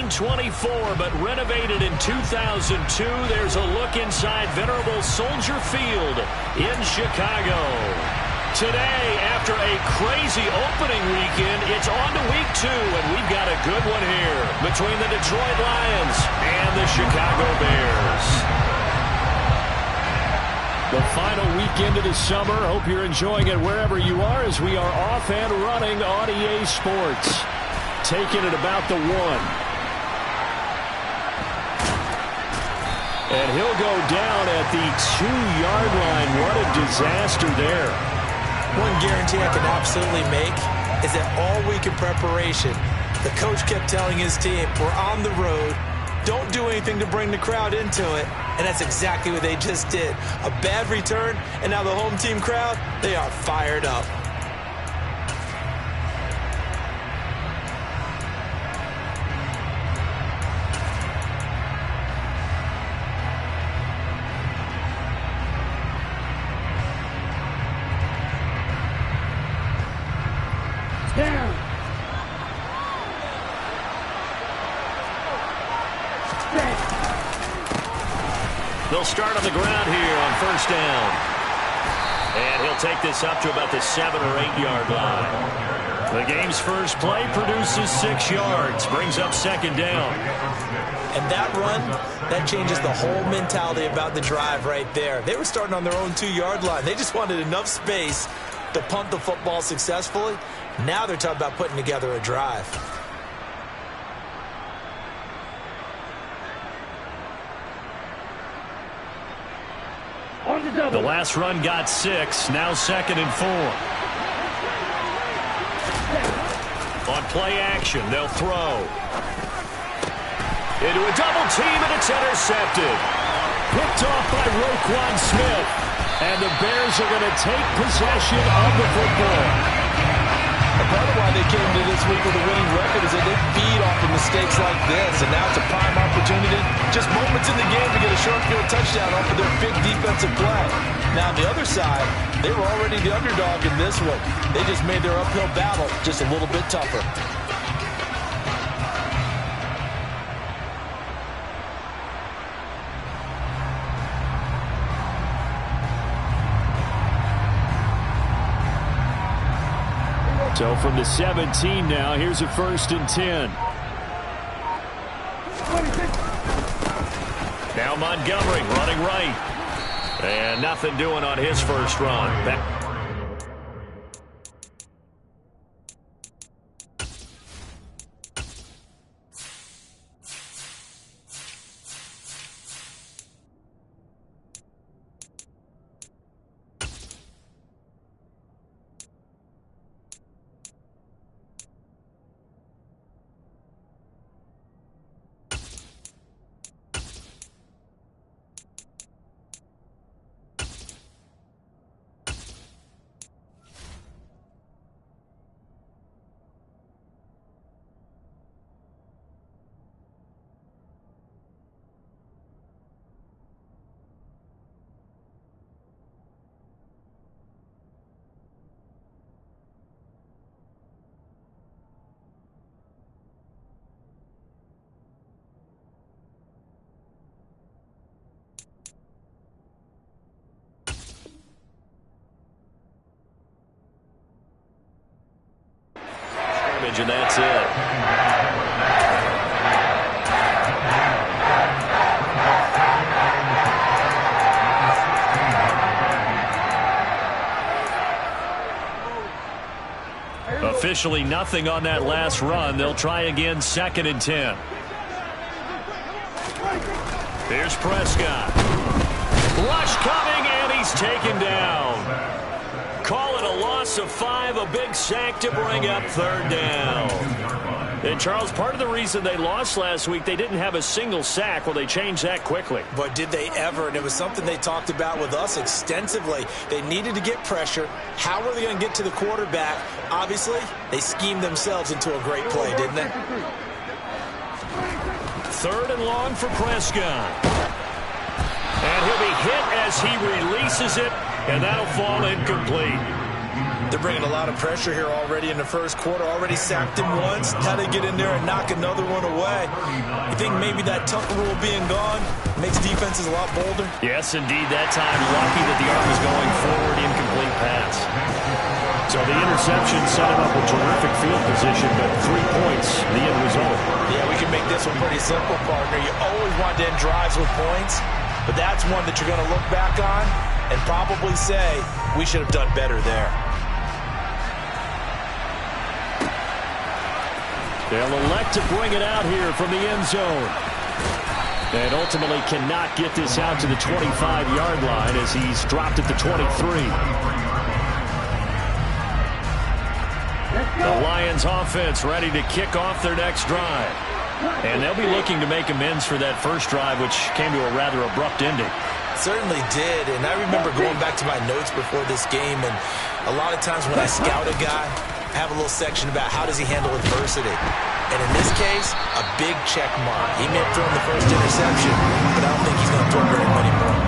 1924, but renovated in 2002. There's a look inside venerable Soldier Field in Chicago. Today, after a crazy opening weekend, it's on to week 2, and we've got a good one here between the Detroit Lions and the Chicago Bears. The final weekend of the summer. Hope you're enjoying it wherever you are as we are off and running on EA Sports. Taking it about the 1. And he'll go down at the 2-yard line. What a disaster there. One guarantee I can absolutely make is that all week in preparation, the coach kept telling his team, we're on the road, don't do anything to bring the crowd into it, and that's exactly what they just did. A bad return, and now the home team crowd, they are fired up. They'll start on the ground here on first down. And he'll take this up to about the 7 or 8-yard line. The game's first play produces 6 yards, brings up second down. And that run, that changes the whole mentality about the drive right there. They were starting on their own 2-yard line. They just wanted enough space to punt the football successfully. Now they're talking about putting together a drive. The last run got 6, now 2nd and 4. On play action, they'll throw. Into a double team, and it's intercepted. Picked off by Roquan Smith. And the Bears are going to take possession of the football. A part of why they came to this week with a winning record is that they feed off of mistakes like this, and now it's a prime opportunity, just moments in the game to get a short field touchdown off of their big defensive play. Now on the other side, they were already the underdog in this one. They just made their uphill battle just a little bit tougher. So from the 17 now, here's a 1st and 10. Now Montgomery running right. And nothing doing on his first run. And that's it. Officially nothing on that last run. They'll try again, 2nd and 10. Here's Prescott. Rush coming, and he's taken down. Call it a loss of 5, a big sack to bring up 3rd down. And, Charles, part of the reason they lost last week, they didn't have a single sack. Well, they changed that quickly. But did they ever? And it was something they talked about with us extensively. They needed to get pressure. How were they going to get to the quarterback? Obviously, they schemed themselves into a great play, didn't they? 3rd and long for Prescott. And he'll be hit as he releases it. And that'll fall incomplete. They're bringing a lot of pressure here already in the first quarter. Already sacked him once. Now they get in there and knock another one away. You think maybe that Tucker rule being gone makes defenses a lot bolder? Yes, indeed. That time, lucky that the arm was going forward, incomplete pass. So the interception set him up with terrific field position, but 3 points, the end result. Yeah, we can make this one pretty simple, partner. You always want to end drives with points, but that's one that you're going to look back on and probably say, we should have done better there. They'll elect to bring it out here from the end zone. And ultimately cannot get this out to the 25-yard line as he's dropped at the 23. The Lions offense ready to kick off their next drive. And they'll be looking to make amends for that first drive, which came to a rather abrupt ending. Certainly did, and I remember going back to my notes before this game, and a lot of times when I scout a guy, I have a little section about how does he handle adversity. And in this case, a big check mark. He may have thrown the first interception, but I don't think he's going to throw very many more.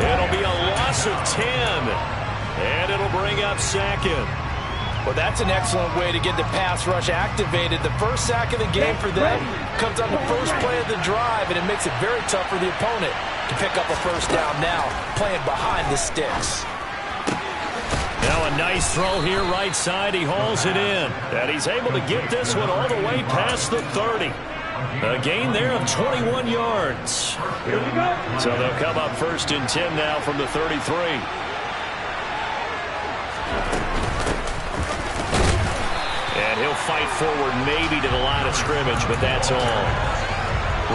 It'll be a loss of 10, and it'll bring up second. Well, that's an excellent way to get the pass rush activated. The first sack of the game for them comes on the first play of the drive, and it makes it very tough for the opponent to pick up a first down now, playing behind the sticks. Now a nice throw here right side. He hauls it in. And he's able to get this one all the way past the 30. A gain there of 21 yards. So they'll come up 1st and 10 now from the 33. And he'll fight forward maybe to the line of scrimmage, but that's all.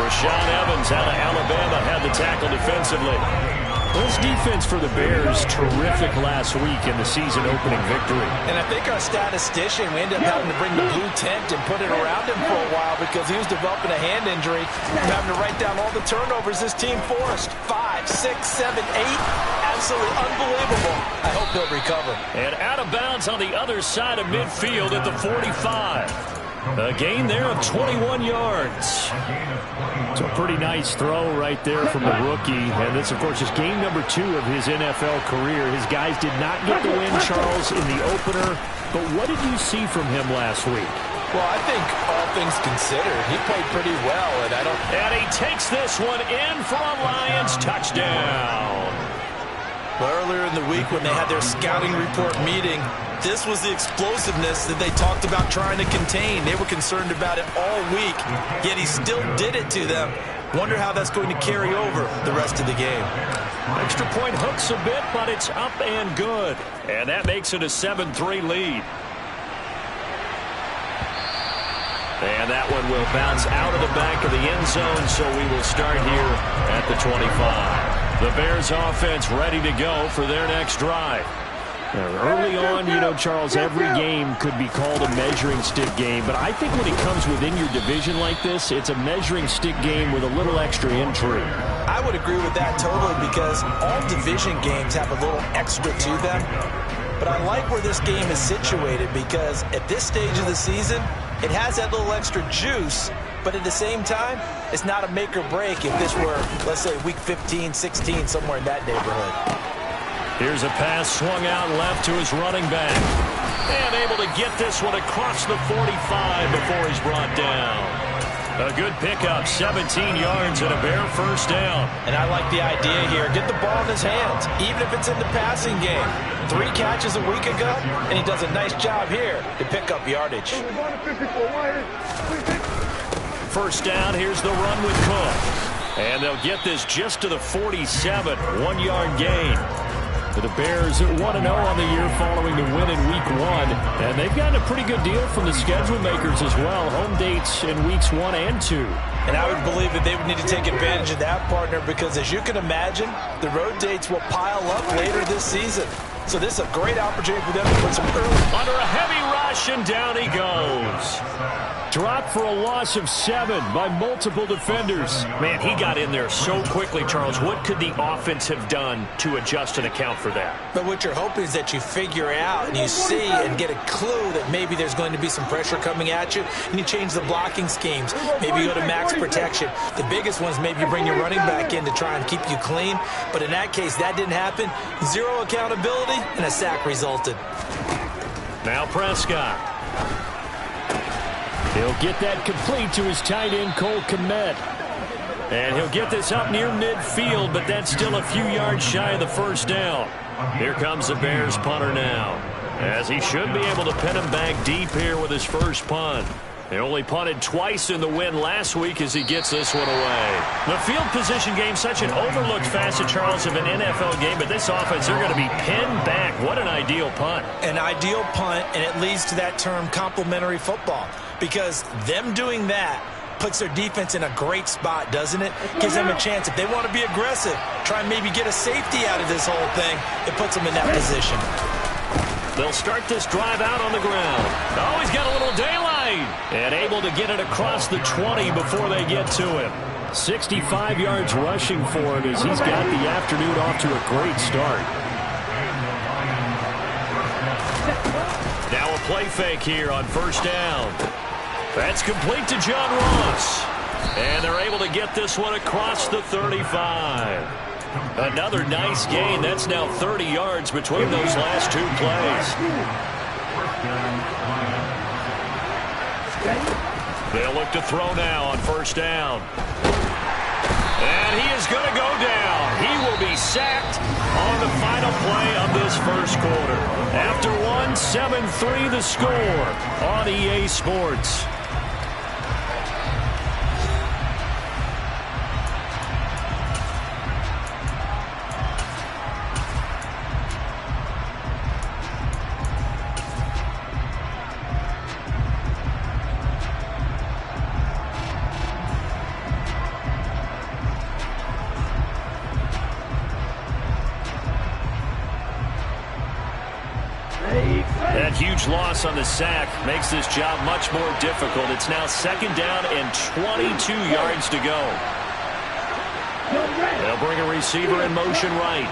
Rashaan Evans out of Alabama had the tackle defensively. This defense for the Bears, terrific last week in the season-opening victory. And I think our statistician, we ended up having to bring the blue tent and put it around him for a while because he was developing a hand injury. Having to write down all the turnovers this team forced. 5, 6, 7, 8. Absolutely unbelievable. I hope they'll recover. And out of bounds on the other side of midfield at the 45. A gain there of 21 yards. It's a pretty nice throw right there from the rookie. And this, of course, is game number 2 of his NFL career. His guys did not get the win, Charles, in the opener. But what did you see from him last week? Well, I think all things considered, he played pretty well. And he takes this one in for a Lions touchdown. Well, earlier in the week when they had their scouting report meeting, this was the explosiveness that they talked about trying to contain. They were concerned about it all week, yet he still did it to them. Wonder how that's going to carry over the rest of the game. Extra point hooks a bit, but it's up and good. And that makes it a 7-3 lead. And that one will bounce out of the back of the end zone, so we will start here at the 25. The Bears offense ready to go for their next drive. Early on, you know, Charles, every game could be called a measuring stick game, but I think when it comes within your division like this, it's a measuring stick game with a little extra intrigue. I would agree with that totally because all division games have a little extra to them, but I like where this game is situated because at this stage of the season, it has that little extra juice, but at the same time, it's not a make or break if this were, let's say, week 15, 16, somewhere in that neighborhood. Here's a pass swung out left to his running back. And able to get this one across the 45 before he's brought down. A good pickup, 17 yards and a Bear first down. And I like the idea here. Get the ball in his hands, even if it's in the passing game. 3 catches a week ago, and he does a nice job here to pick up yardage. First down, here's the run with Cook. And they'll get this just to the 47, 1-yard gain. For the Bears at 1-0 on the year following the win in Week 1. And they've gotten a pretty good deal from the schedule makers as well. Home dates in Weeks 1 and 2. And I would believe that they would need to take advantage of that, partner, because as you can imagine, the road dates will pile up later this season. So this is a great opportunity for them to put some early. Under a heavy rush, and down he goes. Dropped for a loss of 7 by multiple defenders. Man, he got in there so quickly, Charles. What could the offense have done to adjust and account for that? But what you're hoping is that you figure out and you see and get a clue that maybe there's going to be some pressure coming at you, and you change the blocking schemes. Maybe you go to max protection. The biggest ones, maybe you bring your running back in to try and keep you clean. But in that case, that didn't happen. 0 accountability, and a sack resulted. Now Prescott. He'll get that complete to his tight end, Cole Kmet. And he'll get this up near midfield, but that's still a few yards shy of the first down. Here comes the Bears punter now, as he should be able to pin him back deep here with his first punt. They only punted twice in the win last week as he gets this one away. The field position game, such an overlooked facet, Charles, of an NFL game, but this offense, they're going to be pinned back. What an ideal punt. An ideal punt, and it leads to that term complementary football, because them doing that puts their defense in a great spot, doesn't it? Gives them a chance. If they want to be aggressive, try and maybe get a safety out of this whole thing, it puts them in that position. They'll start this drive out on the ground. Oh, he's got a little daylight. And able to get it across the 20 before they get to him. 65 yards rushing for him as he's got the afternoon off to a great start. Now a play fake here on first down. That's complete to John Ross. And they're able to get this one across the 35. Another nice gain. That's now 30 yards between those last two plays. They'll look to throw now on first down. And he is going to go down. He will be sacked on the final play of this first quarter. After one, 7-3 the score on EA Sports. That huge loss on the sack makes this job much more difficult. It's now second down and 22 yards to go. They'll bring a receiver in motion right.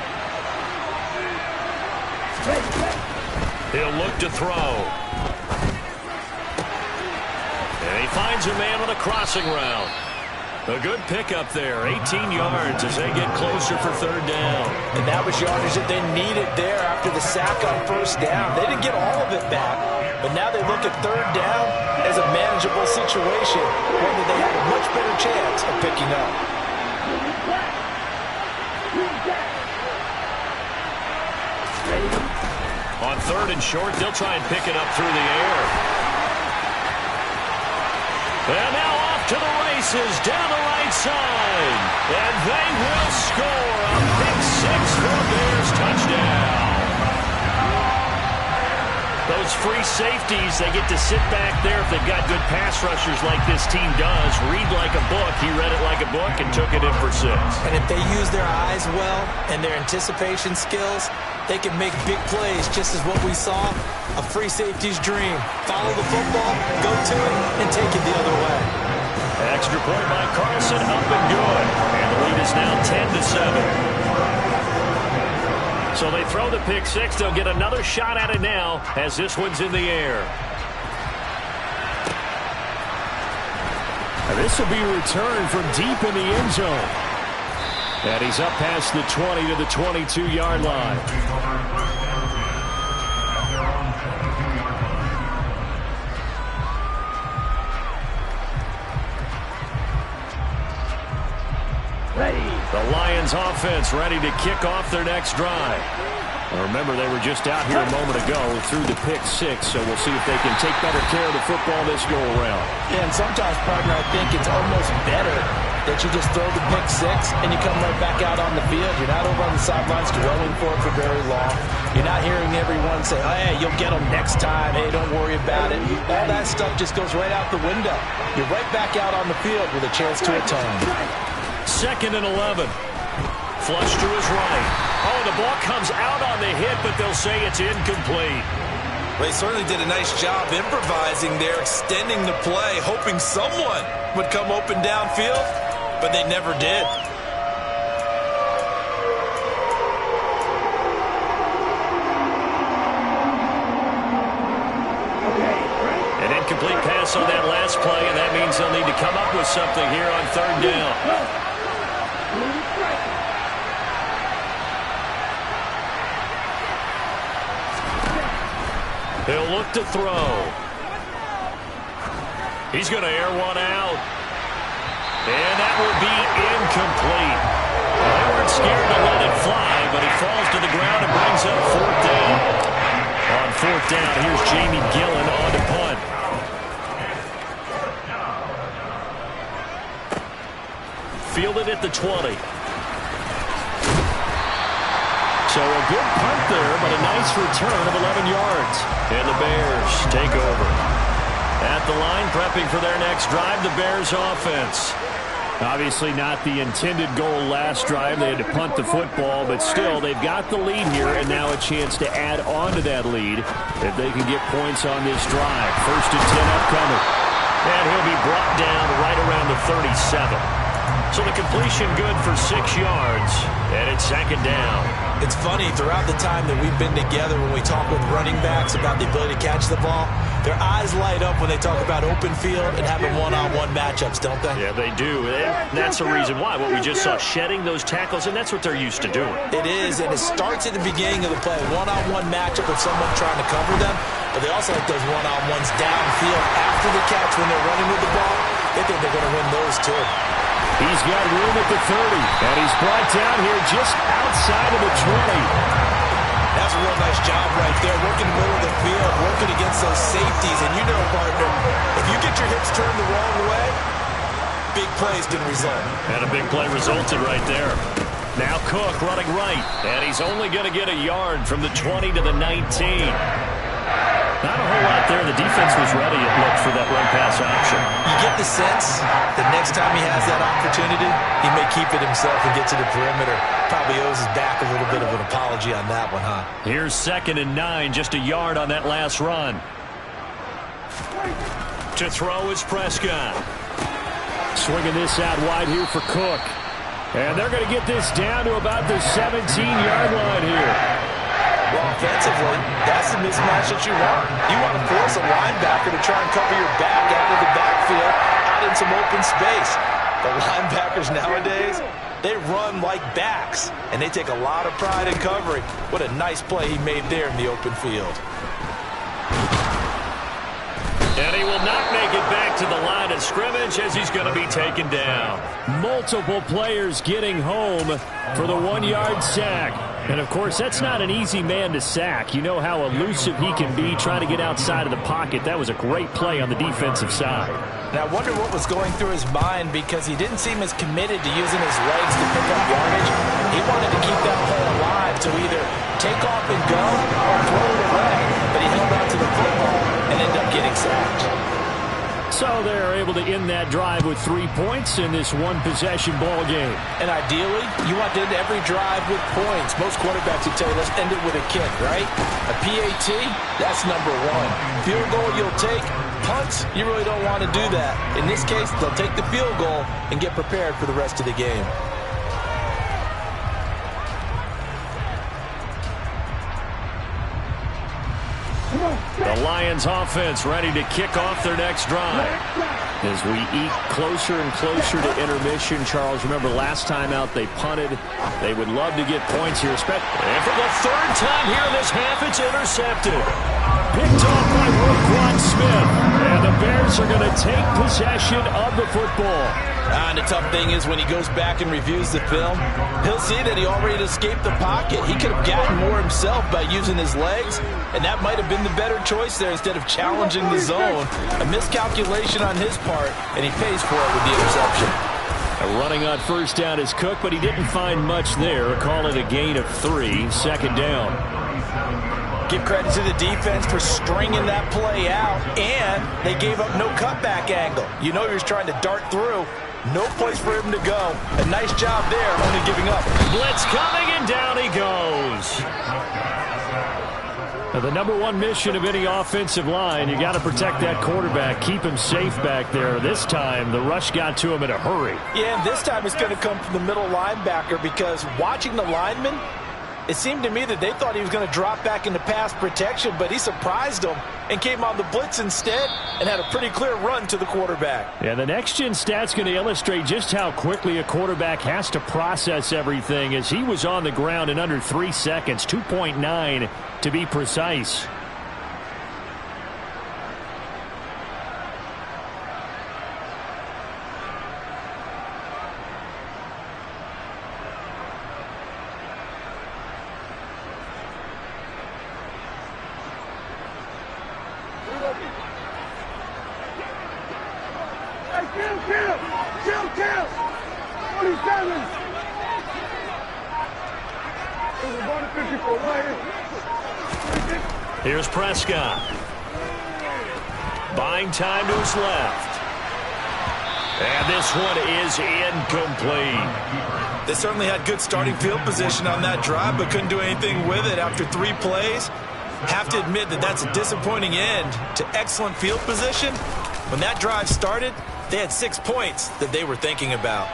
He'll look to throw. And he finds a man on a crossing route. A good pickup there, 18 yards as they get closer for third down. And that was yardage that they needed there after the sack on first down. They didn't get all of it back, but now they look at third down as a manageable situation, one that they have a much better chance of picking up. On third and short, they'll try and pick it up through the air. And now off to the races down the right side. And they will score a pick six for a Bears touchdown. Those free safeties, they get to sit back there if they've got good pass rushers like this team does. Read like a book. He read it like a book and took it in for six. And if they use their eyes well and their anticipation skills, they can make big plays, just as what we saw, a free safety's dream. Follow the football, go to it, and take it the other way. Extra point by Carlson, up and good. And the lead is now 10-7. So they throw the pick six. They'll get another shot at it now as this one's in the air. And this will be returned from deep in the end zone. And he's up past the 20 to the 22-yard line. The Lions offense ready to kick off their next drive. And remember, they were just out here a moment ago through the pick six, so we'll see if they can take better care of the football this go-around. Yeah, and sometimes, partner, I think it's almost better that you just throw the pick six and you come right back out on the field. You're not over on the sidelines dwelling for it for very long. You're not hearing everyone say, oh, hey, you'll get them next time. Hey, don't worry about it. All that stuff just goes right out the window. You're right back out on the field with a chance to atone. 2nd and 11. Flush to his right. Oh, the ball comes out on the hit, but they'll say it's incomplete. They certainly did a nice job improvising there, extending the play, hoping someone would come open downfield, but they never did. An incomplete pass on that last play, and that means they'll need to come up with something here on third down. He'll look to throw. He's going to air one out. And that will be incomplete. They weren't scared to let it fly, but it falls to the ground and brings up fourth down. On fourth down, here's Jamie Gillen on to punt. Fielded at the 20. So a good punt there, but a nice return of 11 yards. And the Bears take over. At the line, prepping for their next drive, the Bears offense. Obviously not the intended goal last drive. They had to punt the football, but still, they've got the lead here, and now a chance to add on to that lead if they can get points on this drive. 1st and 10 upcoming. And he'll be brought down right around the 37. So the completion good for 6 yards, and it's 2nd down. It's funny, throughout the time that we've been together, when we talk with running backs about the ability to catch the ball, their eyes light up when they talk about open field and having one-on-one matchups, don't they? Yeah, they do. And that's the reason why. What we just saw, shedding those tackles, and that's what they're used to doing. It is, and it starts at the beginning of the play. One-on-one matchup with someone trying to cover them, but they also like those one-on-ones downfield after the catch when they're running with the ball. They think they're going to win those, too. He's got room at the 30, and he's brought down here just outside of the 20. That's a real nice job right there, working the middle of the field, working against those safeties. And you know, partner, if you get your hips turned the wrong way, big plays can result. And a big play resulted right there. Now Cook running right, and he's only going to get a yard from the 20 to the 19. Not a whole lot there. The defense was ready, it looked, for that run-pass option. You get the sense that next time he has that opportunity, he may keep it himself and get to the perimeter. Probably owes his back a little bit of an apology on that one, huh? Here's 2nd and 9, just a yard on that last run. To throw is Prescott. Swinging this out wide here for Cook. And they're going to get this down to about the 17-yard line here. Well, offensively, that's the mismatch that you want. You want to force a linebacker to try and cover your back out of the backfield, out in some open space. The linebackers nowadays, they run like backs, and they take a lot of pride in covering. What a nice play he made there in the open field. And he will not make it back to the line of scrimmage as he's going to be taken down. Multiple players getting home for the 1-yard sack. And, of course, that's not an easy man to sack. You know how elusive he can be trying to get outside of the pocket. That was a great play on the defensive side. And I wonder what was going through his mind, because he didn't seem as committed to using his legs to pick up yardage. He wanted to keep that play alive to either take off and go or throw it away. But he held on to the football and ended up getting sacked. So they're able to end that drive with 3 points in this one-possession ball game. And ideally, you want to end every drive with points. Most quarterbacks would tell you, let's end it with a kick, right? A PAT, that's number 1. Field goal you'll take. Punts, you really don't want to do that. In this case, they'll take the field goal and get prepared for the rest of the game. The Lions offense ready to kick off their next drive. As we eat closer and closer to intermission, Charles, remember last time out they punted. They would love to get points here. And for the 3rd time here in this half, it's intercepted. Picked off by Roquan Smith. And the Bears are going to take possession of the football. And the tough thing is when he goes back and reviews the film, he'll see that he already escaped the pocket. He could have gotten more himself by using his legs, and that might have been the better choice there instead of challenging the zone. A miscalculation on his part, and he pays for it with the interception. Running on 1st down is Cook, but he didn't find much there. Call it a gain of 3, 2nd down. Give credit to the defense for stringing that play out, and they gave up no cutback angle. You know he was trying to dart through. No place for him to go. A nice job there, only giving up. Blitz coming, and down he goes. Now, the number 1 mission of any offensive line, you got to protect that quarterback, keep him safe back there. This time, the rush got to him in a hurry. Yeah, and this time it's going to come from the middle linebacker, because watching the lineman, it seemed to me that they thought he was going to drop back into pass protection, but he surprised them and came on the blitz instead and had a pretty clear run to the quarterback. Yeah, the next-gen stat's going to illustrate just how quickly a quarterback has to process everything, as he was on the ground in under 3 seconds, 2.9 to be precise. Kill! 47! Here's Prescott. Buying time to his left. And this one is incomplete. They certainly had good starting field position on that drive, but couldn't do anything with it after 3 plays. Have to admit that that's a disappointing end to excellent field position. When that drive started, they had 6 points that they were thinking about.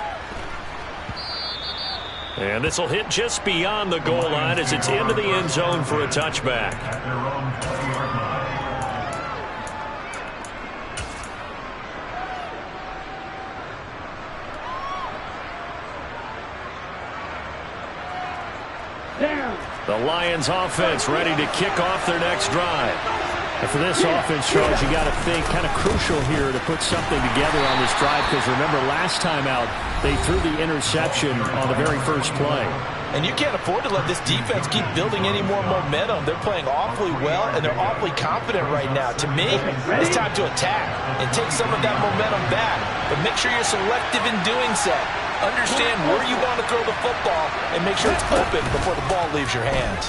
And this will hit just beyond the goal line as it's into the end zone for a touchback. The Lions offense ready to kick off their next drive. And for this offense, Charles, you got to think kind of crucial here to put something together on this drive, because remember last time out they threw the interception on the very first play. And you can't afford to let this defense keep building any more momentum. They're playing awfully well, and they're awfully confident right now. To me, it's time to attack and take some of that momentum back. But make sure you're selective in doing so. Understand where you want to throw the football and make sure it's open before the ball leaves your hands.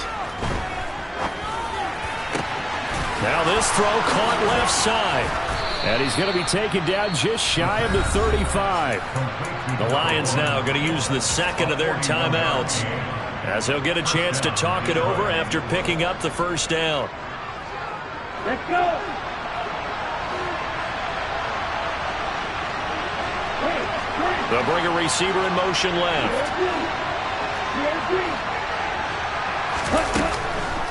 Now this throw caught left side. And he's going to be taken down just shy of the 35. The Lions now going to use the second of their timeouts as they'll get a chance to talk it over after picking up the first down. Let's go! They'll bring a receiver in motion left.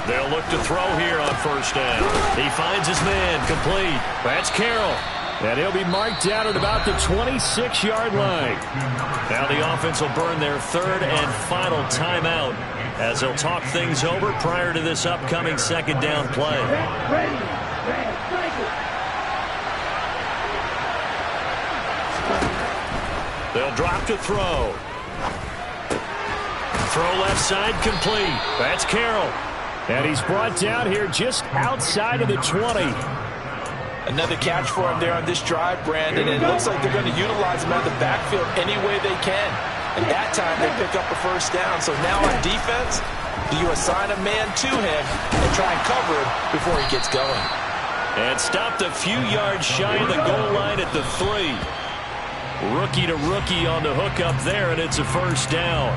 They'll look to throw here on first down. He finds his man, complete. That's Carroll. And he'll be marked down at about the 26-yard line. Now the offense will burn their third and final timeout as they'll talk things over prior to this upcoming second down play. They'll drop to throw. Throw left side, complete. That's Carroll. And he's brought down here just outside of the 20. Another catch for him there on this drive, Brandon. And it looks like they're going to utilize him out of the backfield any way they can. And that time they pick up a first down. So now on defense, do you assign a man to him and try and cover him before he gets going? And stopped a few yards shy of the goal line at the 3. Rookie to rookie on the hook up there, and it's a first down.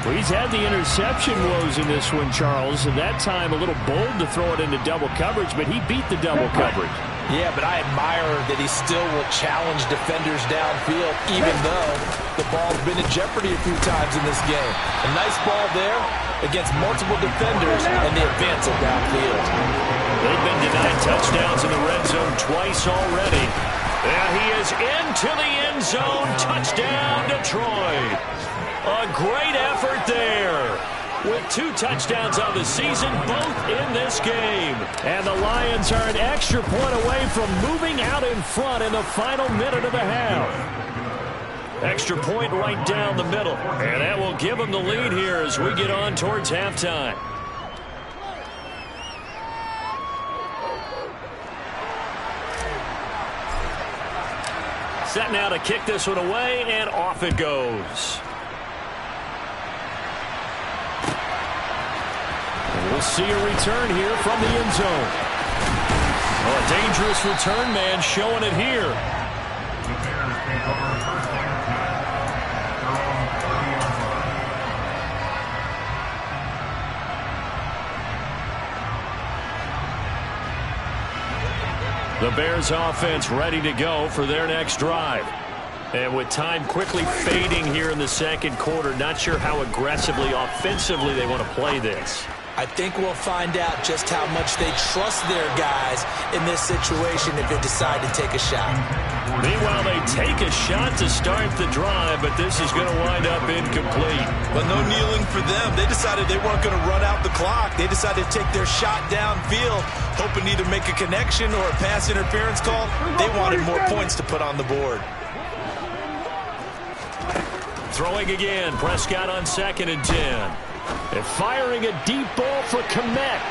Well, he's had the interception woes in this one, Charles, and that time a little bold to throw it into double coverage, but he beat the double coverage. Yeah, but I admire that he still will challenge defenders downfield, even though the ball's been in jeopardy a few times in this game. A nice ball there against multiple defenders, and they advance it downfield. They've been denied touchdowns in the red zone twice already. And he is into the end zone. Touchdown, Detroit. A great effort there. With 2 touchdowns on the season, both in this game. And the Lions are an extra point away from moving out in front in the final minute of the half. Extra point right down the middle. And that will give them the lead here as we get on towards halftime. Set now to kick this one away, and off it goes. And we'll see a return here from the end zone. Oh, a dangerous return man showing it here. The Bears offense ready to go for their next drive. And with time quickly fading here in the second quarter, not sure how aggressively, offensively they want to play this. I think we'll find out just how much they trust their guys in this situation if they decide to take a shot. Meanwhile, they take a shot to start the drive, but this is going to wind up incomplete. But no kneeling for them. They decided they weren't going to run out the clock. They decided to take their shot downfield, hoping to either make a connection or a pass interference call. They wanted more points to put on the board. Throwing again, Prescott on 2nd and 10. And firing a deep ball for Kmet.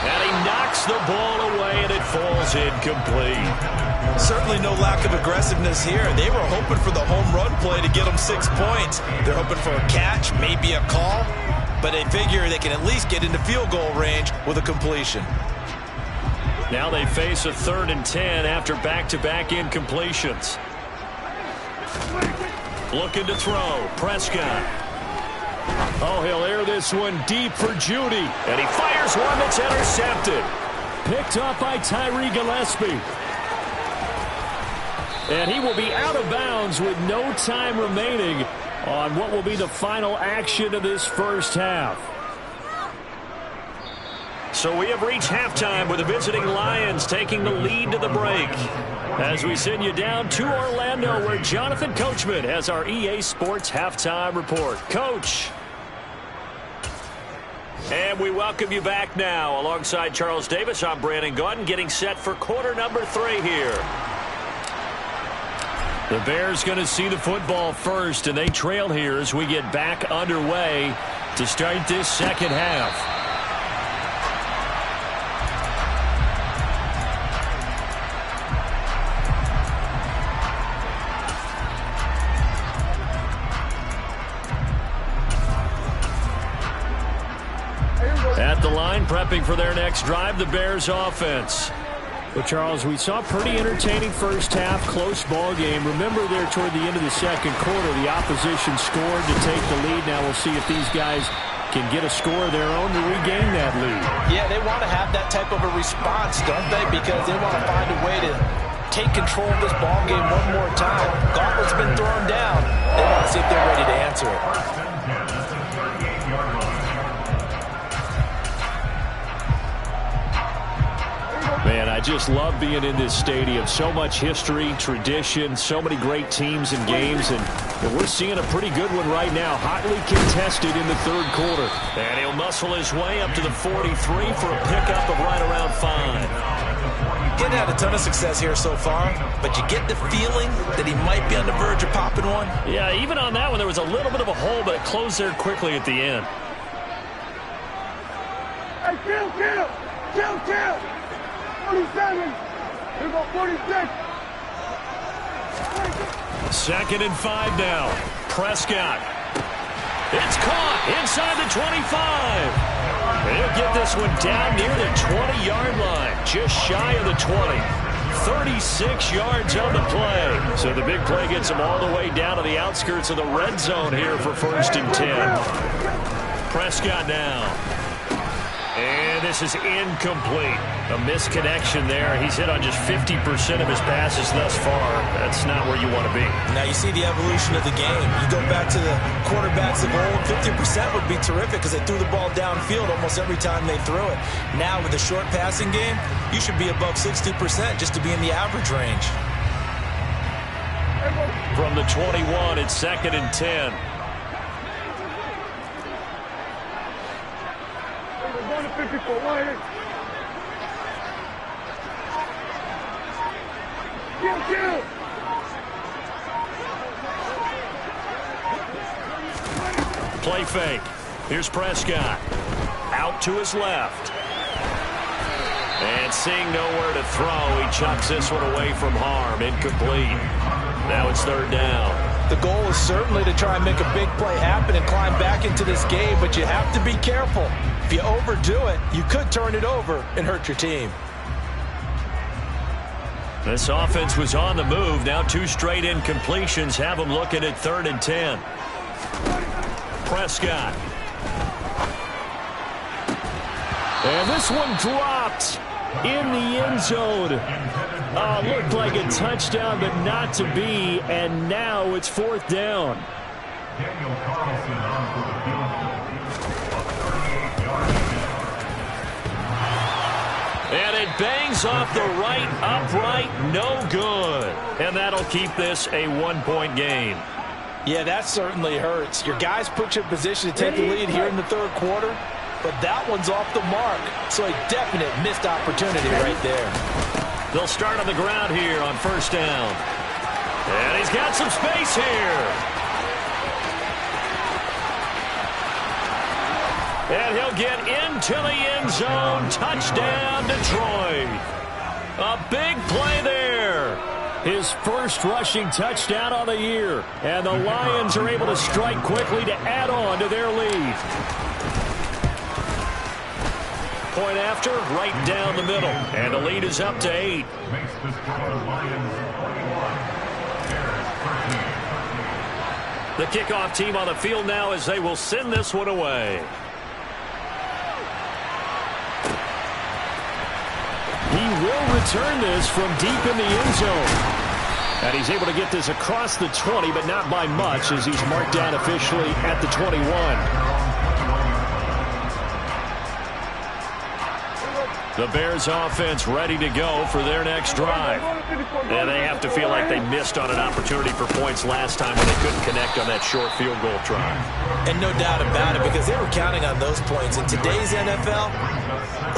And he knocks the ball away, and it falls incomplete. Certainly no lack of aggressiveness here. They were hoping for the home run play to get them 6 points. They're hoping for a catch, maybe a call, but they figure they can at least get into field goal range with a completion. Now they face a 3rd and 10 after back-to-back incompletions. Looking to throw. Prescott. Oh, he'll air this one deep for Judy. And he fires one that's intercepted. Picked up by Tyree Gillespie. And he will be out of bounds with no time remaining on what will be the final action of this first half. So we have reached halftime with the visiting Lions taking the lead to the break. As we send you down to Orlando, where Jonathan Coachman has our EA Sports Halftime Report. Coach. And we welcome you back now. Alongside Charles Davis, I'm Brandon Gaudin, getting set for quarter number 3 here. The Bears going to see the football first, and they trail here as we get back underway to start this second half. At the line, prepping for their next drive, the Bears offense. Well, Charles, we saw a pretty entertaining first half, close ball game. Remember there toward the end of the second quarter, the opposition scored to take the lead. Now we'll see if these guys can get a score of their own to regain that lead. Yeah, they want to have that type of a response, don't they? Because they want to find a way to take control of this ball game one more time. Gauntlet's been thrown down. They want to see if they're ready to answer it. Man, I just love being in this stadium. So much history, tradition, so many great teams and games, and we're seeing a pretty good one right now. Hotly contested in the third quarter. And he'll muscle his way up to the 43 for a pickup of right around 5. Getting had a ton of success here so far, but you get the feeling that he might be on the verge of popping one. Yeah, even on that one, there was a little bit of a hole, but it closed there quickly at the end. Hey, kill! 47. Here go 46. 2nd and 5 now. Prescott. It's caught inside the 25. He'll get this one down near the 20-yard line, just shy of the 20. 36 yards on the play. So the big play gets him all the way down to the outskirts of the red zone here for 1st and 10. Prescott now. And this is incomplete. A misconnection there. He's hit on just 50% of his passes thus far. That's not where you want to be. Now you see the evolution of the game. You go back to the quarterbacks of old, 50% would be terrific because they threw the ball downfield almost every time they threw it. Now with the short passing game, you should be above 60% just to be in the average range. From the 21, it's 2nd and 10. Kill! Play fake. Here's Prescott. Out to his left. And seeing nowhere to throw, he chucks this one away from harm. Incomplete. Now it's 3rd down. The goal is certainly to try and make a big play happen and climb back into this game, but you have to be careful. If you overdo it, you could turn it over and hurt your team. This offense was on the move. Now 2 straight incompletions have them looking at 3rd and 10. Prescott. And this one dropped in the end zone. Looked like a touchdown, but not to be. And now it's 4th down. Daniel Carlson on for the field. And it bangs off the right upright, no good. And that'll keep this a 1-point game. Yeah, that certainly hurts. Your guys put you in position to take the lead here in the third quarter, but that one's off the mark. So a definite missed opportunity right there. They'll start on the ground here on 1st down. And he's got some space here. And he'll get into the end zone. Touchdown, Detroit. A big play there. His first rushing touchdown on the year. And the Lions are able to strike quickly to add on to their lead. Point after, right down the middle. And the lead is up to 8. The kickoff team on the field now as they will send this one away. He will return this from deep in the end zone. And he's able to get this across the 20, but not by much as he's marked down officially at the 21. The Bears offense ready to go for their next drive. And they have to feel like they missed on an opportunity for points last time when they couldn't connect on that short field goal try. And no doubt about it, because they were counting on those points. In today's NFL,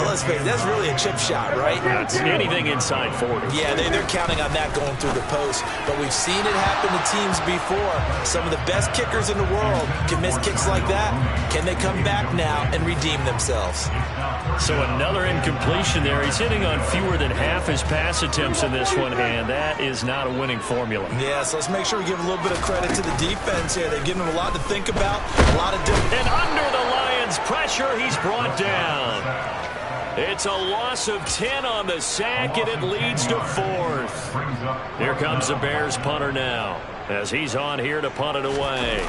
well, let's face it, that's really a chip shot, right? That's anything inside 40. Yeah, they're counting on that going through the post. But we've seen it happen to teams before. Some of the best kickers in the world can miss kicks like that. Can they come back now and redeem themselves? So another incompletion there. He's hitting on fewer than half his pass attempts in this one, and that is not a winning formula. Yeah, so let's make sure we give a little bit of credit to the defense here. They've given him a lot to think about, a lot of different... And under the Lions' pressure, he's brought down. It's a loss of 10 on the sack, and it leads to 4th. Here comes the Bears punter now, as he's on here to punt it away.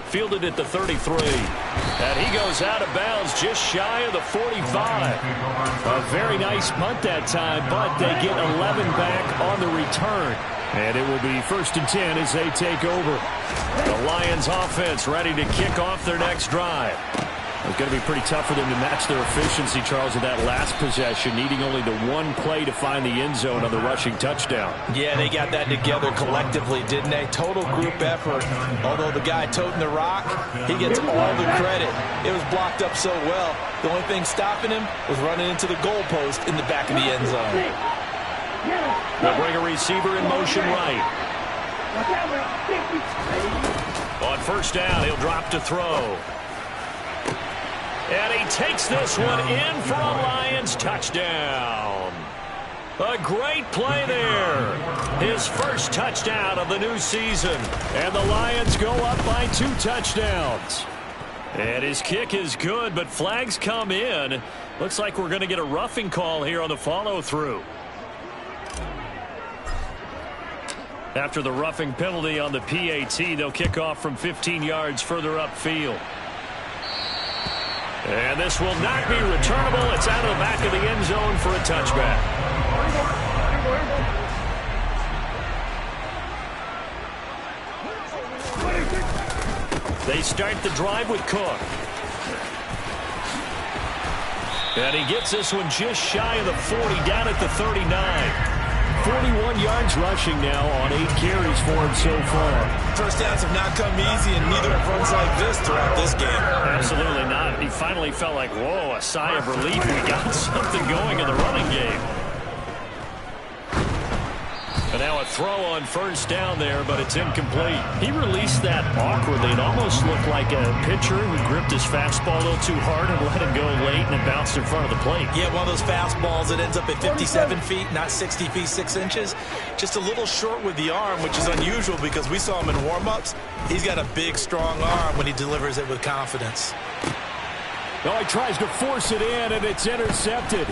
Fielded at the 33. And he goes out of bounds just shy of the 45. A very nice punt that time, but they get 11 back on the return. And it will be 1st and 10 as they take over. The Lions offense ready to kick off their next drive. It's going to be pretty tough for them to match their efficiency, Charles, with that last possession, needing only the one play to find the end zone on the rushing touchdown. Yeah, they got that together collectively, didn't they? Total group effort. Although the guy toting the rock, he gets all the credit. It was blocked up so well. The only thing stopping him was running into the goalpost in the back of the end zone. They'll bring a receiver in motion right. On 1st down, he'll drop to throw. And he takes this one in for a Lions touchdown. A great play there. His first touchdown of the new season. And the Lions go up by 2 touchdowns. And his kick is good, but flags come in. Looks like we're going to get a roughing call here on the follow-through. After the roughing penalty on the PAT, they'll kick off from 15 yards further upfield. And this will not be returnable. It's out of the back of the end zone for a touchback. They start the drive with Cook. And he gets this one just shy of the 40, down at the 39. 41 yards rushing now on 8 carries for him so far. First downs have not come easy, and neither have runs like this throughout this game. Absolutely not. He finally felt like, whoa, a sigh of relief. We got something going in the running game. And now a throw on 1st down there, but it's incomplete. He released that awkwardly. It almost looked like a pitcher who gripped his fastball a little too hard and let him go late, and it bounced in front of the plate. Yeah, one of those fastballs that ends up at 57 feet, not 60 feet, 6 inches. Just a little short with the arm, which is unusual because we saw him in warm-ups. He's got a big, strong arm when he delivers it with confidence. Oh, he tries to force it in, and it's intercepted.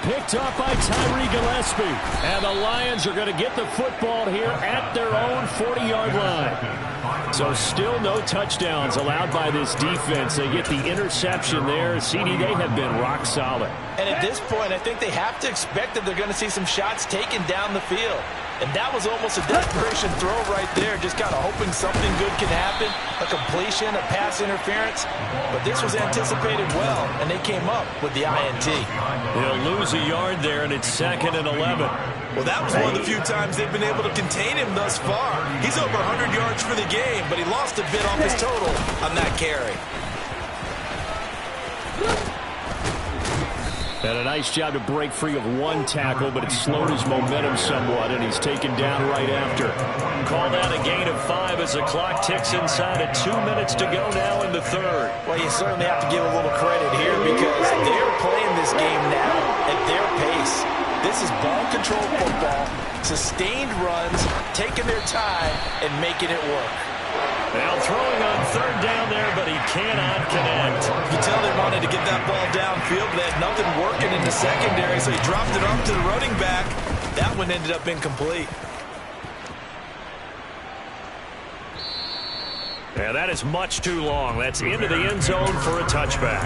Picked up by Tyree Gillespie. And the Lions are going to get the football here at their own 40-yard line. So still no touchdowns allowed by this defense. They get the interception there. CD, they have been rock solid. And at this point, I think they have to expect that they're going to see some shots taken down the field. And that was almost a desperation throw right there, just kind of hoping something good can happen, a completion, a pass interference. But this was anticipated well, and they came up with the INT. They'll lose a yard there, and it's 2nd and 11. Well, that was one of the few times they've been able to contain him thus far. He's over 100 yards for the game, but he lost a bit off his total on that carry. And a nice job to break free of one tackle, but it slowed his momentum somewhat, and he's taken down right after. Call that a gain of 5 as the clock ticks inside at 2 minutes to go now in the third. Well, you certainly have to give a little credit here because they're playing this game now at their pace. This is ball-control football, sustained runs, taking their time, and making it work. Now throwing on third down there, but he cannot connect. You can tell they wanted to get that ball downfield, but they had nothing working in the secondary, so he dropped it off to the running back. That one ended up incomplete. Yeah, that is much too long. That's into the end zone for a touchback.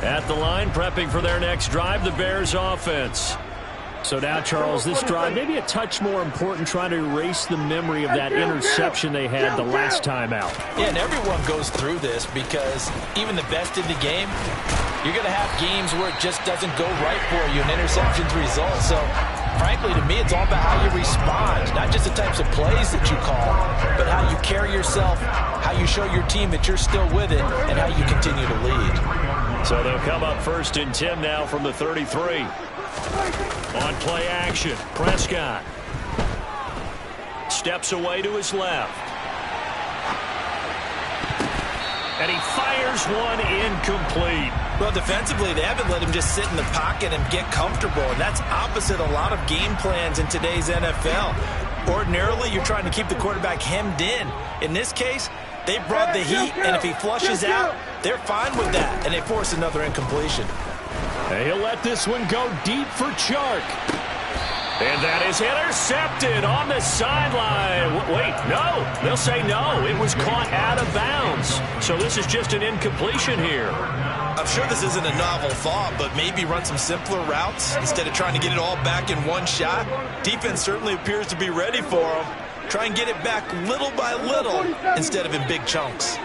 At the line, prepping for their next drive, the Bears offense. So now, Charles, this drive maybe a touch more important, trying to erase the memory of that interception they had the last time out. Yeah, and everyone goes through this because even the best in the game, you're going to have games where it just doesn't go right for you, and interceptions result. So, frankly, to me, it's all about how you respond, not just the types of plays that you call, but how you carry yourself, how you show your team that you're still with it, and how you continue to lead. So they'll come up 1st and 10 now from the 33. On play action, Prescott steps away to his left. And he fires one incomplete. Well, defensively, they haven't let him just sit in the pocket and get comfortable, and that's opposite a lot of game plans in today's NFL. Ordinarily, you're trying to keep the quarterback hemmed in. In this case, they brought the heat, and if he flushes out, they're fine with that, and they force another incompletion. And he'll let this one go deep for Chark. And that is intercepted on the sideline. Wait, no. They'll say no. It was caught out of bounds. So this is just an incompletion here. I'm sure this isn't a novel thought, but maybe run some simpler routes instead of trying to get it all back in one shot. Defense certainly appears to be ready for him. Try and get it back little by little instead of in big chunks.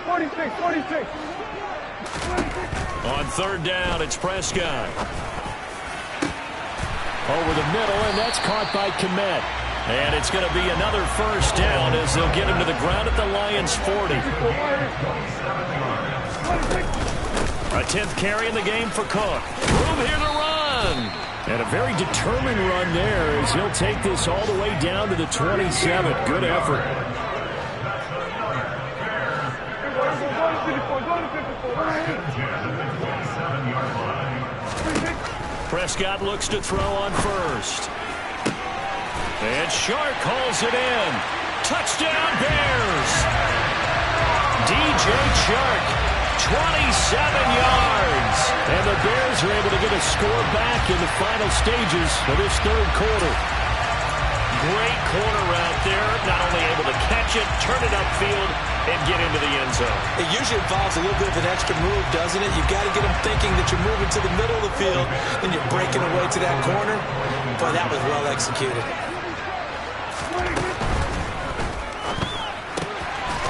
46. On third down, it's Prescott. Over the middle, and that's caught by Kmet. And it's going to be another first down as they'll get him to the ground at the Lions' 40. A 10th carry in the game for Cook. Room here to run. And a very determined run there as he'll take this all the way down to the 27. Good effort. Prescott looks to throw on first. And Chark hauls it in. Touchdown Bears! DJ Chark, 27 yards. And the Bears are able to get a score back in the final stages of this third quarter. Great corner route there. Not only able to catch it, turn it upfield, and get into the end zone. It usually involves a little bit of an extra move, doesn't it? You've got to get them thinking that you're moving to the middle of the field, then you're breaking away to that corner. Boy, that was well executed.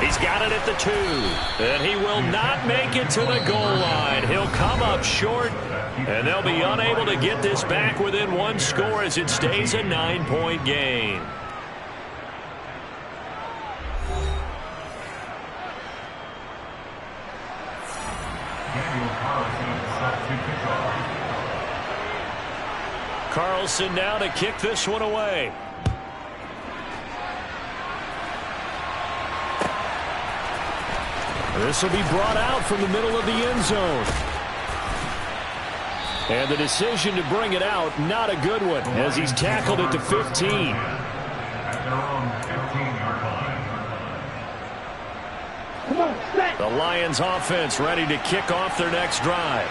He's got it at the 2, and he will not make it to the goal line. He'll come up short, and they'll be unable to get this back within one score as it stays a 9-point game. Carlson now to kick this one away. This will be brought out from the middle of the end zone. And the decision to bring it out, not a good one, as he's tackled at the 15. The Lions offense ready to kick off their next drive.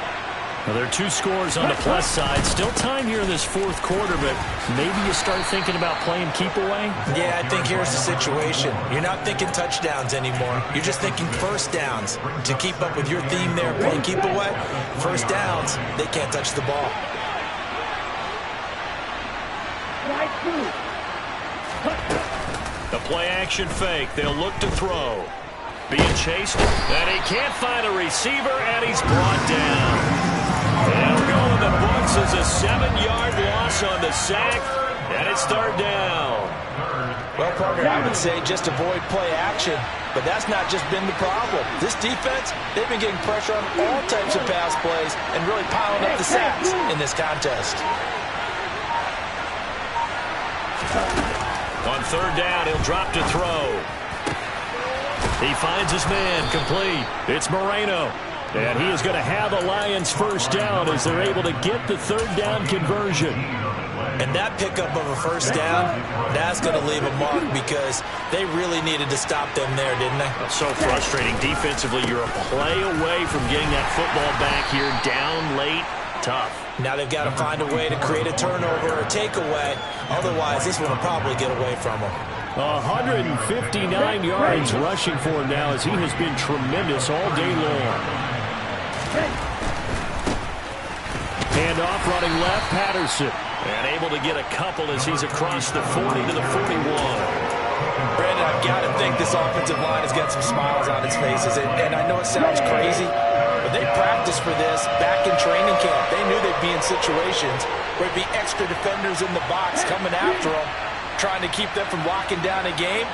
Well, there are 2 scores on the plus side. Still time here in this fourth quarter, but maybe you start thinking about playing keep away? Yeah, I think here's the situation. You're not thinking touchdowns anymore. You're just thinking first downs. To keep up with your theme there, playing keep away, first downs, they can't touch the ball. The play action fake. They'll look to throw. Being chased, and he can't find a receiver, and he's brought down. They'll go in the books as a 7-yard loss on the sack. And it's third down. Well, partner, I would say just avoid play action, but that's not just been the problem. This defense, they've been getting pressure on all types of pass plays and really piling up the sacks in this contest. On third down, he'll drop to throw. He finds his man, complete. It's Moreno. And he is going to have the Lions first down as they're able to get the third down conversion. And that pickup of a first down, that's going to leave a mark because they really needed to stop them there, didn't they? So frustrating. Defensively, you're a play away from getting that football back here, down late, tough. Now they've got to find a way to create a turnover or takeaway. Otherwise, this one will probably get away from them. 159 yards rushing for him now as he has been tremendous all day long. Handoff running left, Patterson. And able to get a couple as he's across the 40 to the 41. Brandon, I've got to think this offensive line has got some smiles on its faces. And I know it sounds crazy, but they practiced for this back in training camp. They knew they'd be in situations where it'd be extra defenders in the box coming after them, trying to keep them from locking down a game.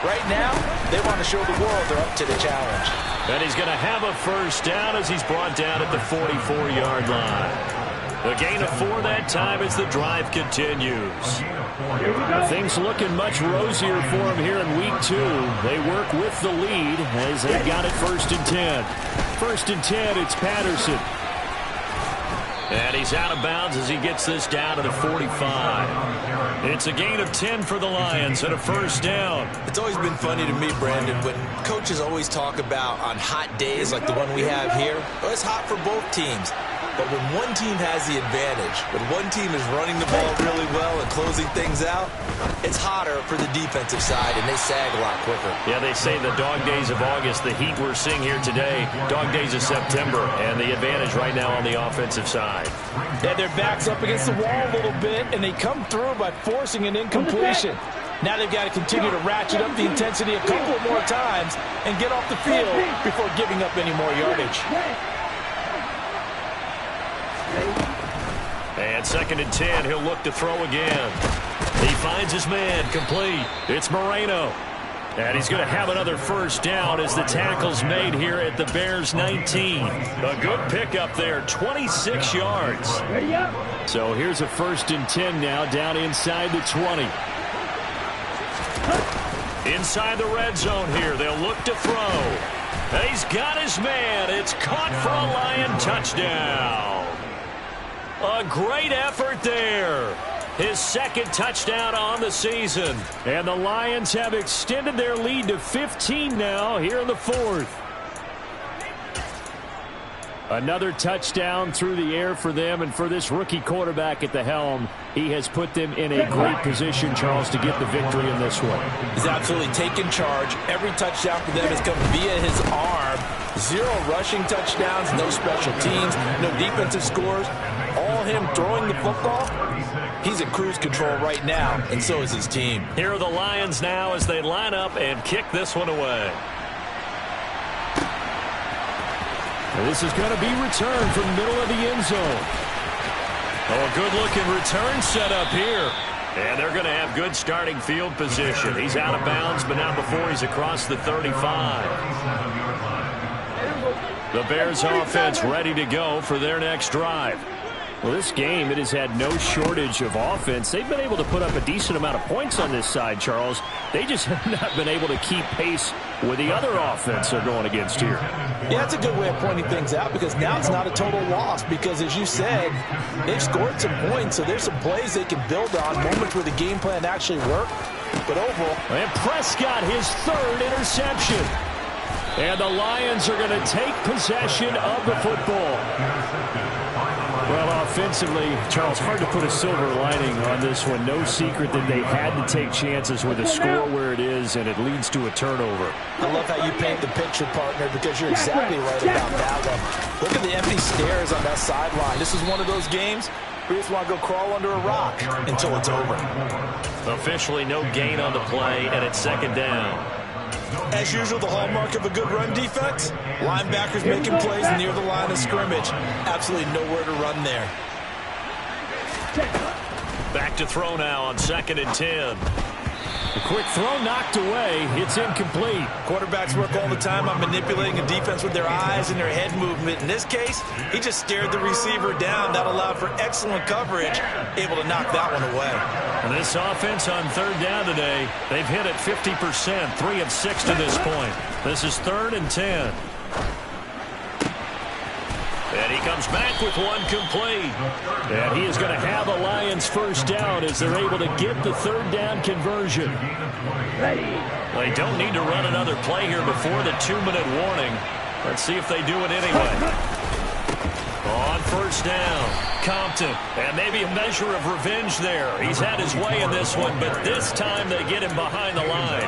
Right now, they want to show the world they're up to the challenge. And he's going to have a first down as he's brought down at the 44-yard line. A gain of 4 that time as the drive continues. Things looking much rosier for him here in week 2. They work with the lead as they've got it 1st and 10. 1st and 10, it's Patterson. And he's out of bounds as he gets this down to the 45. It's a gain of 10 for the Lions and a first down. It's always been funny to me, Brandon, when coaches always talk about on hot days like the one we have here, well, it's hot for both teams. But when one team has the advantage, when one team is running the ball really well and closing things out, it's hotter for the defensive side, and they sag a lot quicker. Yeah, they say the dog days of August, the heat we're seeing here today, dog days of September, and the advantage right now on the offensive side. Yeah, their back's up against the wall a little bit, and they come through by forcing an incompletion. Now they've got to continue to ratchet up the intensity a couple more times and get off the field before giving up any more yardage. And 2nd and 10, he'll look to throw again. He finds his man, complete. It's Moreno. And he's going to have another first down as the tackle's made here at the Bears 19. A good pickup there, 26 yards. So here's a 1st and 10 now, down inside the 20. Inside the red zone here, they'll look to throw. He's got his man. It's caught for a Lion touchdown. A great effort there. His 2nd touchdown on the season. And the Lions have extended their lead to 15 now here in the 4th. Another touchdown through the air for them, and for this rookie quarterback at the helm, he has put them in a great position, Charles, to get the victory in this one. He's absolutely taken charge. Every touchdown for them has come via his arm. 0 rushing touchdowns, no special teams, no defensive scores. All him throwing the football. He's in cruise control right now, and so is his team. Here are the Lions now as they line up and kick this one away. And this is going to be returned from the middle of the end zone. Oh, a good-looking return set up here. And they're going to have good starting field position. He's out of bounds, but not before he's across the 35. The Bears offense ready to go for their next drive. Well, this game, it has had no shortage of offense. They've been able to put up a decent amount of points on this side, Charles. They just have not been able to keep pace with the other offense they're going against here. Yeah, that's a good way of pointing things out because now it's not a total loss because, as you said, they've scored some points, so there's some plays they can build on, moments where the game plan actually worked. But overall... And Prescott, his 3rd interception. And the Lions are going to take possession of the football. Well, offensively, Charles, hard to put a silver lining on this one. No secret that they had to take chances with a score where it is, and it leads to a turnover. I love how you paint the picture, partner, because you're exactly right about that one. Look at the empty stairs on that sideline. This is one of those games where you just want to go crawl under a rock until it's over. Officially no gain on the play, and it's 2nd down. As usual, the hallmark of a good run defense, linebackers making plays near the line of scrimmage. Absolutely nowhere to run there. Back to throw now on 2nd and 10. A quick throw knocked away. It's incomplete. Quarterbacks work all the time on manipulating a defense with their eyes and their head movement. In this case, he just stared the receiver down. That allowed for excellent coverage, able to knock that one away. And this offense on 3rd down today, they've hit it 50%, 3 of 6 to this point. This is 3rd and 10. And he comes back with one complete. And he is going to have a Lions first down as they're able to get the 3rd down conversion. They don't need to run another play here before the 2-minute warning. Let's see if they do it anyway. On 1st down, Compton. And maybe a measure of revenge there. He's had his way in this one, but this time they get him behind the line.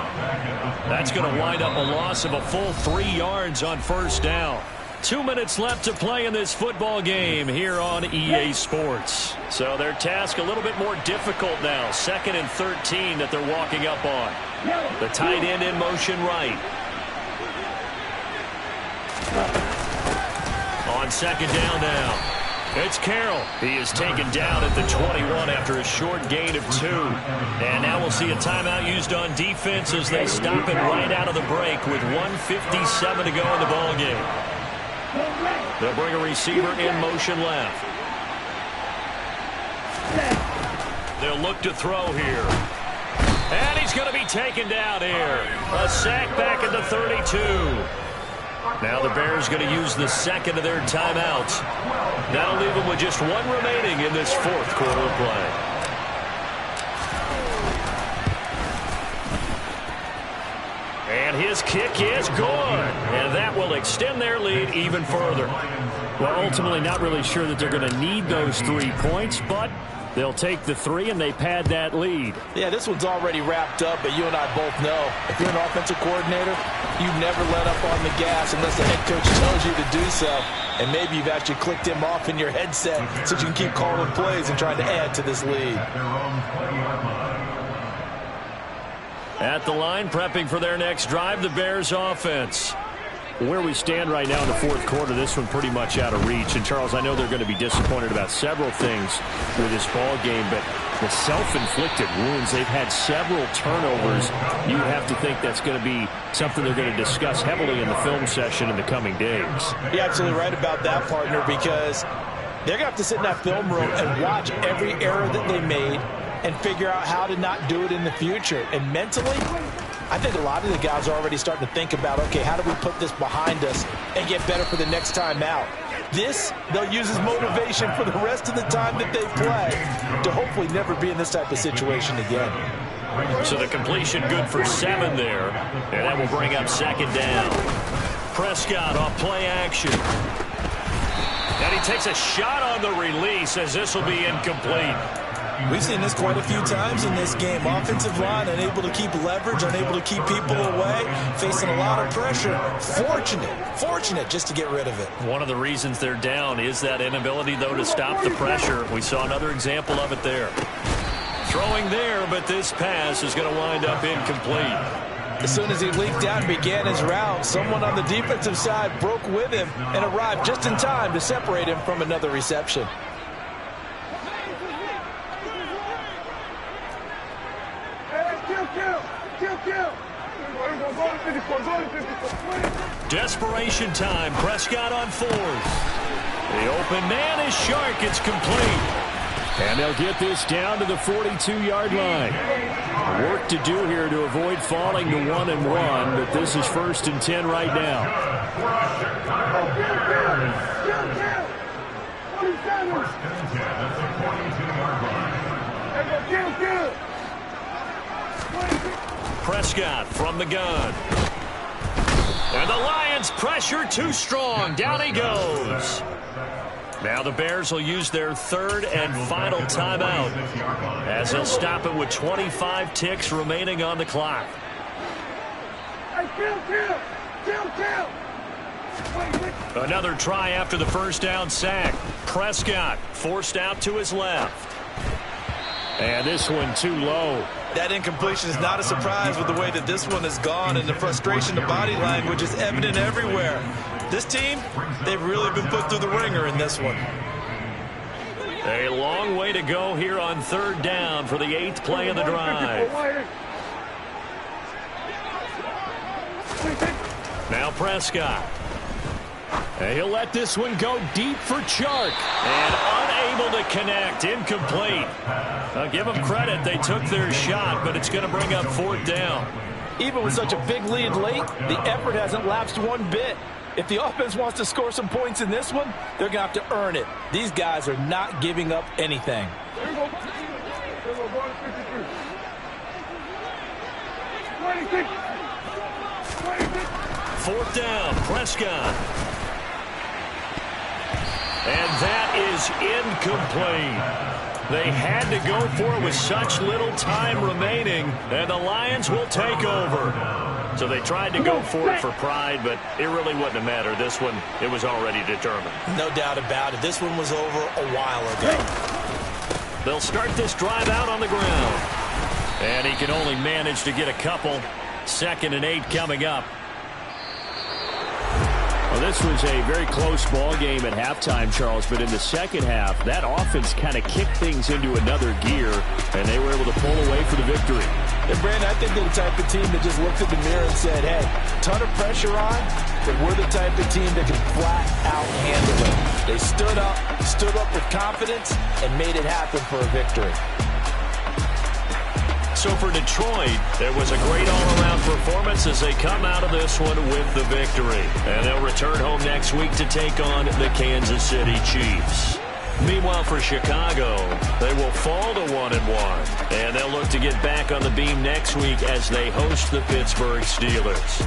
That's going to wind up a loss of a full 3 yards on 1st down. 2 minutes left to play in this football game here on EA Sports. So their task a little bit more difficult now. 2nd and 13 that they're walking up on. The tight end in motion right. On 2nd down now. It's Carroll. He is taken down at the 21 after a short gain of 2. And now we'll see a timeout used on defense as they stop it right out of the break with 1:57 to go in the ball game. They'll bring a receiver in motion left. They'll look to throw here. And he's going to be taken down here. A sack back at the 32. Now the Bears going to use the 2nd of their timeouts. That'll leave them with just 1 remaining in this 4th quarter of play. And his kick is good. And that will extend their lead even further. Well, ultimately not really sure that they're going to need those 3 points, but they'll take the 3 and they pad that lead. Yeah, this one's already wrapped up, but you and I both know if you're an offensive coordinator, you never let up on the gas unless the head coach tells you to do so. And maybe you've actually clicked him off in your headset so you can keep calling plays and trying to add to this lead. At the line, prepping for their next drive, the Bears offense. Where we stand right now in the 4th quarter, this one pretty much out of reach. And, Charles, I know they're going to be disappointed about several things with this ball game, but the self-inflicted wounds, they've had several turnovers. You have to think that's going to be something they're going to discuss heavily in the film session in the coming days. You're absolutely right about that, partner, because they're going to have to sit in that film room and watch every error that they made and figure out how to not do it in the future. And mentally, I think a lot of the guys are already starting to think about, okay, how do we put this behind us and get better for the next time out? This, they'll use as motivation for the rest of the time that they play to hopefully never be in this type of situation again. So the completion good for 7 there, and that will bring up 2nd down. Prescott off play action. And he takes a shot on the release as this will be incomplete. We've seen this quite a few times in this game. Offensive line unable to keep leverage, unable to keep people away, facing a lot of pressure. Fortunate just to get rid of it. One of the reasons they're down is that inability, though, to stop the pressure. We saw another example of it there. Throwing there, but this pass is going to wind up incomplete. As soon as he leaked out and began his route, someone on the defensive side broke with him and arrived just in time to separate him from another reception. Desperation time. Prescott on 4th. The open man is Shark. It's complete. And they'll get this down to the 42-yard line. Work to do here to avoid falling to 1-1, but this is 1st and 10 right now. Prescott from the gun. And the Lions pressure too strong. Down he goes. Now the Bears will use their 3rd and final timeout as they'll stop it with 25 ticks remaining on the clock. Another try after the 1st down sack. Prescott forced out to his left. And this one too low. That incompletion is not a surprise with the way that this one has gone, and the frustration, the body language is evident everywhere. This team, they've really been put through the ringer in this one. A long way to go here on 3rd down for the 8th play of the drive. Now Prescott. And he'll let this one go deep for Chark. And unable to connect. Incomplete. I'll give them credit. They took their shot, but it's going to bring up 4th down. Even with such a big lead late, the effort hasn't lapsed one bit. If the offense wants to score some points in this one, they're going to have to earn it. These guys are not giving up anything. Here we go. Here we go. Going to 53. 26. 26. 4th down, Prescott. And that is incomplete. They had to go for it with such little time remaining, and the Lions will take over. So they tried to go for it for pride, but it really wouldn't have mattered. This one, it was already determined. No doubt about it. This one was over a while ago. They'll start this drive out on the ground. And he can only manage to get a couple. 2nd and 8 coming up. Well, this was a very close ball game at halftime, Charles, but in the second half, that offense kind of kicked things into another gear, and they were able to pull away for the victory. And, Brandon, I think they're the type of team that just looked at the mirror and said, hey, ton of pressure on, but we're the type of team that can flat out handle it. They stood up with confidence, and made it happen for a victory. So for Detroit, there was a great all-around performance as they come out of this one with the victory. And they'll return home next week to take on the Kansas City Chiefs. Meanwhile, for Chicago, they will fall to 1-1. And they'll look to get back on the beam next week as they host the Pittsburgh Steelers.